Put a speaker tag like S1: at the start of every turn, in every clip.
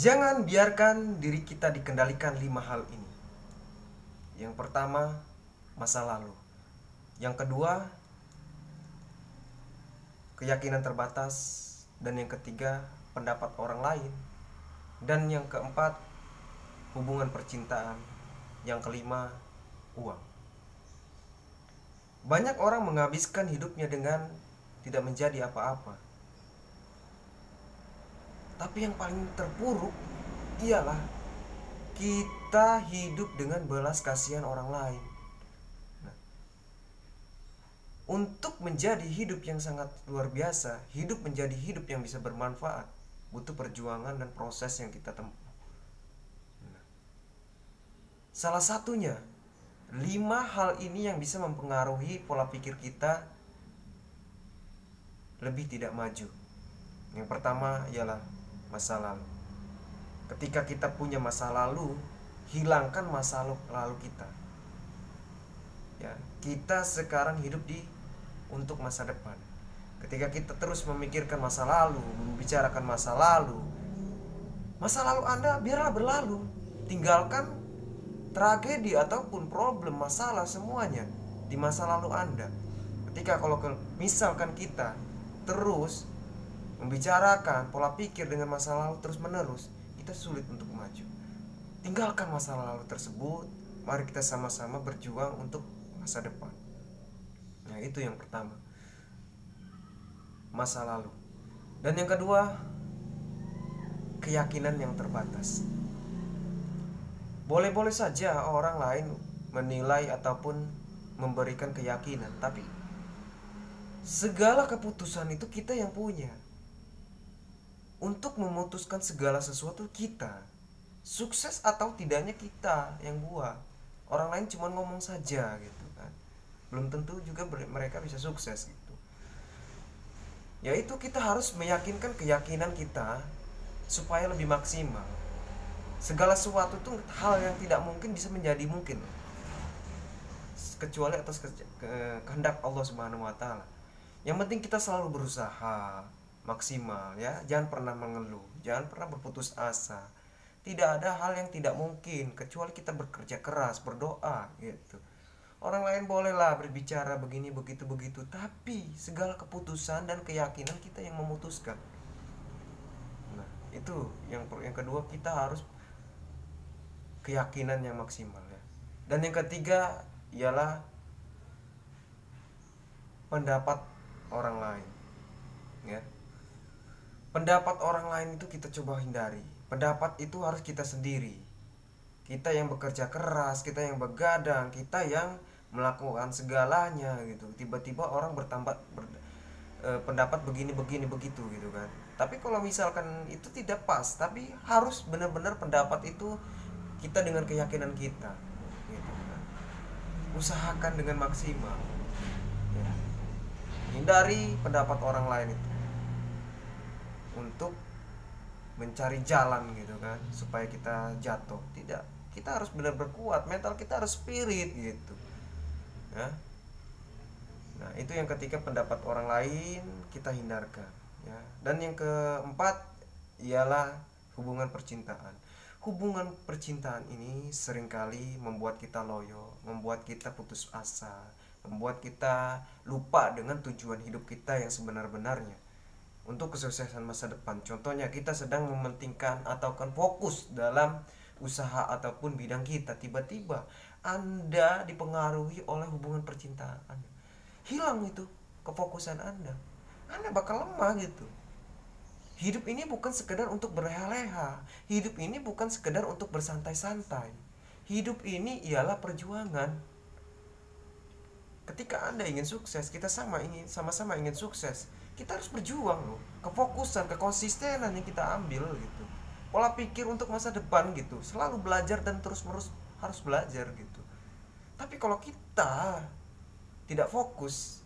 S1: Jangan biarkan diri kita dikendalikan 5 hal ini. Yang pertama, masa lalu. Yang kedua, keyakinan terbatas. Dan yang ketiga, pendapat orang lain. Dan yang keempat, hubungan percintaan. Yang kelima, uang. Banyak orang menghabiskan hidupnya dengan tidak menjadi apa-apa. Tapi yang paling terpuruk ialah kita hidup dengan belas kasihan orang lain. Nah, untuk menjadi hidup yang sangat luar biasa, hidup menjadi hidup yang bisa bermanfaat, butuh perjuangan dan proses yang kita tempuh. Nah, salah satunya 5 hal ini yang bisa mempengaruhi pola pikir kita lebih tidak maju. Yang pertama ialah masa lalu. Ketika kita punya masa lalu, hilangkan masa lalu kita. Ya, kita sekarang hidup untuk masa depan. Ketika kita terus memikirkan masa lalu, membicarakan masa lalu Anda biarlah berlalu. Tinggalkan tragedi ataupun problem, masalah semuanya di masa lalu Anda. Ketika misalkan kita terus membicarakan pola pikir dengan masa lalu terus menerus, kita sulit untuk maju. Tinggalkan masa lalu tersebut. Mari kita sama-sama berjuang untuk masa depan. Nah, itu yang pertama, masa lalu. Dan yang kedua, keyakinan yang terbatas. Boleh-boleh saja orang lain menilai ataupun memberikan keyakinan, tapi segala keputusan itu kita yang punya. Untuk memutuskan segala sesuatu kita. Sukses atau tidaknya kita yang buat. Orang lain cuma ngomong saja gitu kan. Belum tentu juga mereka bisa sukses gitu. Yaitu kita harus meyakinkan keyakinan kita supaya lebih maksimal. Segala sesuatu itu hal yang tidak mungkin bisa menjadi mungkin, kecuali atas kehendak Allah Subhanahu wa taala. Yang penting kita selalu berusaha maksimal ya, jangan pernah mengeluh, jangan pernah berputus asa. Tidak ada hal yang tidak mungkin kecuali kita bekerja keras, berdoa gitu. Orang lain bolehlah berbicara begini begitu, tapi segala keputusan dan keyakinan kita yang memutuskan. Nah, itu yang kedua, kita harus keyakinan yang maksimal ya. Dan yang ketiga ialah pendapat orang lain ya. Pendapat orang lain itu kita coba hindari. Pendapat itu harus kita sendiri. Kita yang bekerja keras, kita yang begadang, kita yang melakukan segalanya gitu. Tiba-tiba orang pendapat begini begitu gitu kan. Tapi kalau misalkan itu tidak pas, tapi harus benar-benar pendapat itu kita dengan keyakinan kita gitu kan. Usahakan dengan maksimal ya. Hindari pendapat orang lain itu untuk mencari jalan gitu kan, supaya kita jatuh. Tidak, kita harus benar-benar kuat, mental kita harus spirit gitu ya. Nah, itu yang ketiga, pendapat orang lain kita hindarkan ya. Dan yang keempat ialah hubungan percintaan. Hubungan percintaan ini seringkali membuat kita loyo, membuat kita putus asa, membuat kita lupa dengan tujuan hidup kita yang sebenar-benarnya untuk kesuksesan masa depan. Contohnya kita sedang mementingkan atau kan fokus dalam usaha ataupun bidang kita, tiba-tiba Anda dipengaruhi oleh hubungan percintaan, hilang itu kefokusan Anda bakal lemah gitu. Hidup ini bukan sekedar untuk berleha-leha, hidup ini bukan sekedar untuk bersantai-santai. Hidup ini ialah perjuangan. Ketika Anda ingin sukses, kita sama-sama ingin sukses, kita harus berjuang loh. Kefokusan, kekonsistenan yang kita ambil gitu. Pola pikir untuk masa depan gitu, selalu belajar dan terus-menerus harus belajar gitu. Tapi kalau kita tidak fokus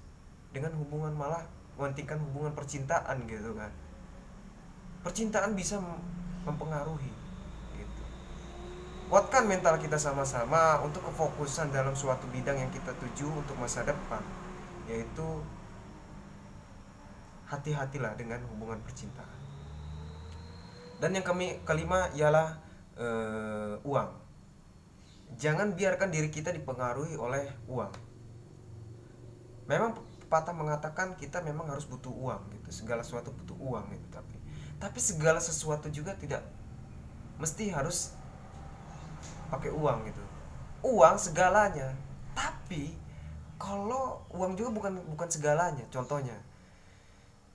S1: dengan hubungan, malah mementingkan hubungan percintaan gitu kan, percintaan bisa mempengaruhi gitu. Kuatkan mental kita sama-sama untuk kefokusan dalam suatu bidang yang kita tuju untuk masa depan, yaitu hati-hatilah dengan hubungan percintaan. Dan yang kelima ialah uang. Jangan biarkan diri kita dipengaruhi oleh uang. Memang pepatah mengatakan kita memang harus butuh uang gitu, segala sesuatu butuh uang gitu, tapi segala sesuatu juga tidak mesti harus pakai uang gitu. Uang segalanya, tapi kalau uang juga bukan segalanya. Contohnya,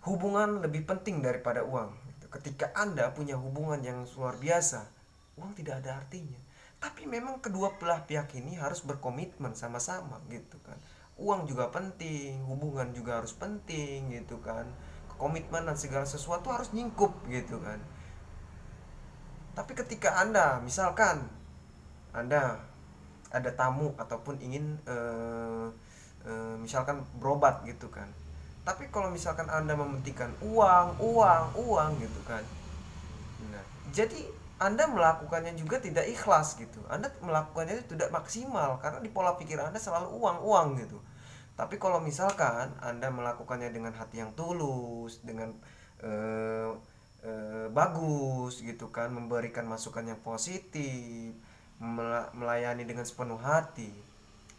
S1: hubungan lebih penting daripada uang gitu. Ketika Anda punya hubungan yang luar biasa, uang tidak ada artinya. Tapi memang kedua belah pihak ini harus berkomitmen sama-sama gitu kan. Uang juga penting, hubungan juga harus penting gitu kan. Komitmen dan segala sesuatu harus nyingkup gitu kan. Tapi ketika Anda misalkan Anda ada tamu ataupun ingin misalkan berobat gitu kan. Tapi kalau misalkan Anda mementingkan uang gitu kan. Nah, jadi Anda melakukannya juga tidak ikhlas gitu. Anda melakukannya itu tidak maksimal karena di pola pikir Anda selalu uang gitu. Tapi kalau misalkan Anda melakukannya dengan hati yang tulus, dengan eh, bagus gitu kan, memberikan masukan yang positif, melayani dengan sepenuh hati,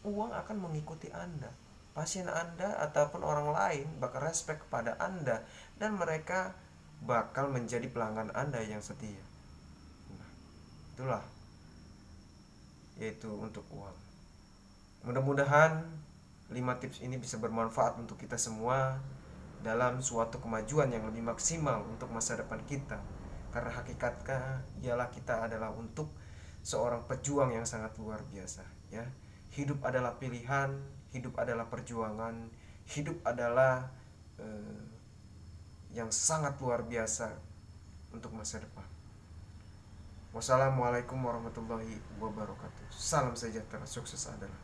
S1: uang akan mengikuti Anda. Pasien Anda ataupun orang lain bakal respect kepada Anda dan mereka bakal menjadi pelanggan Anda yang setia. Nah, itulah yaitu untuk uang. Mudah-mudahan 5 tips ini bisa bermanfaat untuk kita semua dalam suatu kemajuan yang lebih maksimal untuk masa depan kita. Karena hakikatnya ialah kita adalah untuk seorang pejuang yang sangat luar biasa ya. Hidup adalah pilihan, hidup adalah perjuangan, hidup adalah yang sangat luar biasa untuk masa depan. Wassalamualaikum warahmatullahi wabarakatuh. Salam sejahtera, sukses adalah